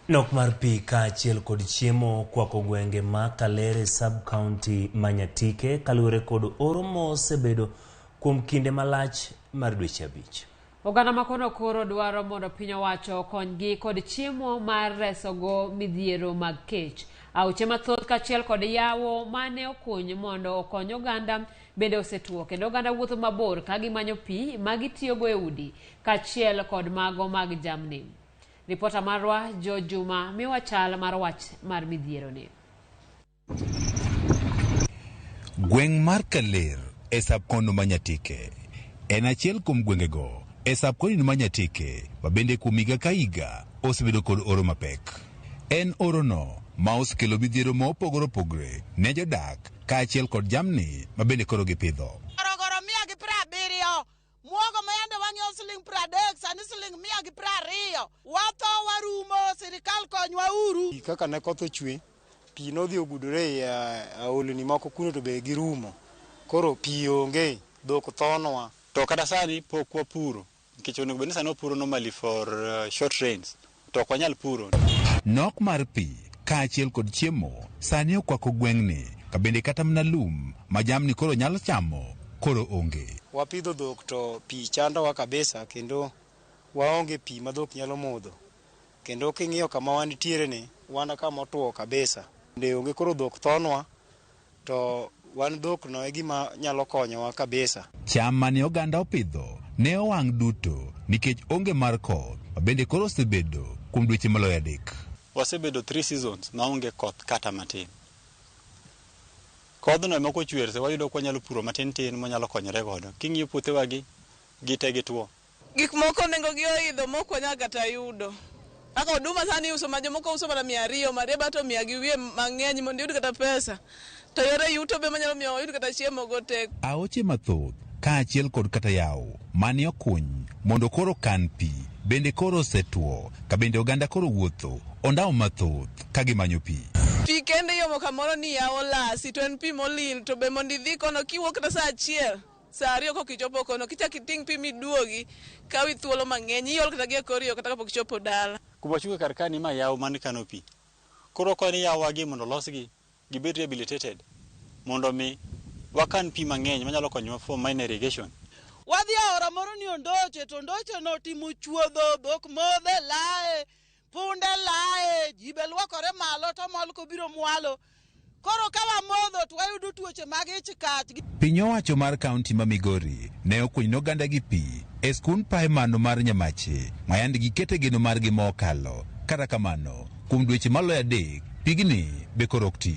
Nok mar pi kaachiel kod chiemo kwako gwenge ma Kalere sub-county Manyatike kaluwore kod oro mosebedo kuom kinde malach mar dweche 5. Oganda makono koro dwaro mondo piny owacho okonygi kod chiemo mar resogo midhiero mag kech. Auche mathoth kaachiel kod yawo mane okuny mondo okony oganda bende osetuo, kendo oganda wuotho mabor ka gimanyo pi ma gitiyogo e udi kaachiel kod mago mag jamni. Ripota marwa Jo Juma miwa chal mar wach mar midhiero ni. Gweng' mar Kaler e sub-county Manyatike en achiel kuom gwengego e sub-county Manyatike ma bende kuom higa ka higa osebedo kod oro mapek. En orono ma osekelo midhiero ma opogore opogore ne jodak kaachiel kod jamni ma bende koro gipidho. Gorogoro 170, muogo mayande wang'iewo Sh30, sani Sh120. Watho warumo, sirikal konywa uru. Kaka ne koth ochwe, pi nodhi ogudore e aolni moko kuno to be girumo. Koro pi onge, dhok thonwa. To kata sani pok wapuro, nikech onego bed ni sani wapuro normally for short rains. To ok wanyal puro. Nok mar pi kaachiel kod chiemo sani okwako gweng'ni, ka bende kata mana lum ma jamni koro nyalo chamo koro onge. Wapidho dhok to pi chandowa kabisa, kendo waonge pi ma dhok nyalo modho. Kendo king'iyo kama wantiere ni, wan kama otuo kabisa. Nde onge koro dhok thonwa, to wan dhok no e gima nyalo konyowa kabisa. Cham mane oganda opidho ne owang' duto nikech onge mar koth, ma bende koro osebedo kuom dweche maloyo 3. Wasebedo 3 seasons maonge koth kata matin. Kodhno ema kochwer se wayudo kwa nyalo puro matin tin monyalo konyore godo. King'iyo puothewa gite gituo. Gik moko nengo gi oidho moko nya kata yudo. Aka oduma sani uso ma jomoko uso mana 200, marieba to 100 gi wiye mang'eny mondo yud kata pesa. To yore yuto be manyalo miyo yud kata chiemo go tek. Aoche mathoth kaachiel kod kata yawo mane okuny mondo koro kan pi bende koro osetuo, ka bende oganda koro wuotho ondao mathoth ka gimanyo pi. Pi kende yomo kamoro ni yawo lasi, to en pi molil, to be mondo idhi kono kiwuok kata saa 1, saa 2 kokichopo kono, kichak iting pi miduogi kawi thuolo mang'eny, iol kata gi e kor yo kata kapok ichopo dala. Kubachuke karkani ma yawo man kano pi. Koro koni yawo gi mondo losgi gibed rehabilitated mondo mi wakan pi mang'eny manyalo konyowa for minor irrigation. Wadhi aora moro ni Ondoche, to Ondoche no timo chuodho, dhok modhe lae, punde lae, jibe luokore malo to mol ko biro mwalo. Koro kawa modho to wayudo tuoche mag ich kach. Piny owacho mar kaunti ma Migori ne okunyno oganda gi pi e skund paemano mar Nyamache, ma yandi gikete geno margi mokalo. Kata kamano, kuom dweche maloyo 3, pigni be koro ok ti.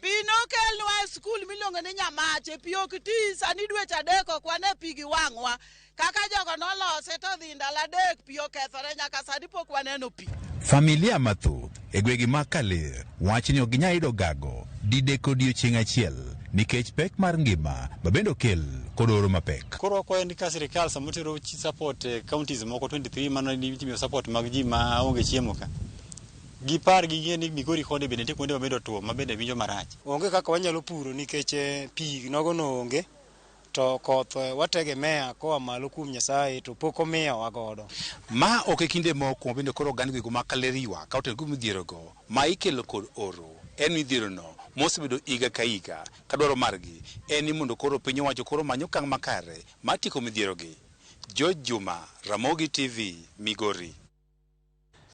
Pi nokelnwa e skul miluongo ni Nyamache, pi ok ti, sani dweche 3 ok wane pi gi wang'wa. Kaka jogo nolose to dhi ndalo 3 pi okethore, nyaka sani pok waneno pi. Familia mathoth e gwegi ma Kaler wach ni ok ginyal yudo gago dideko odiechieng' achiel nikech pek mar ngima ma bende okel kod oro mapek. Koro wakwayo ni ka sirikal samotero support counties moko 23 mano itimiyo support mag ji ma onge chiemo ka. Gipar gi ni Migori kode bende nitie kuonde mabedo tuo ma bende winjo marach. Onge kaka wanyalo puro nikech pi nogono onge, to koth wategemea koa malo kuom Nyasaye to pok omiyowa godo. Ma ok e kinde moko bende koro oganda gwego ma Kaler ywa ka otel kuom midhierogo ma ikelo kod oro. En midhierono mosebedo higa ka higa, ka dwaro margi en ni mondo koro piny owacho koro manyo okang' makare mar tieko midhierogi. Jo Juma, Ramogi TV, Migori.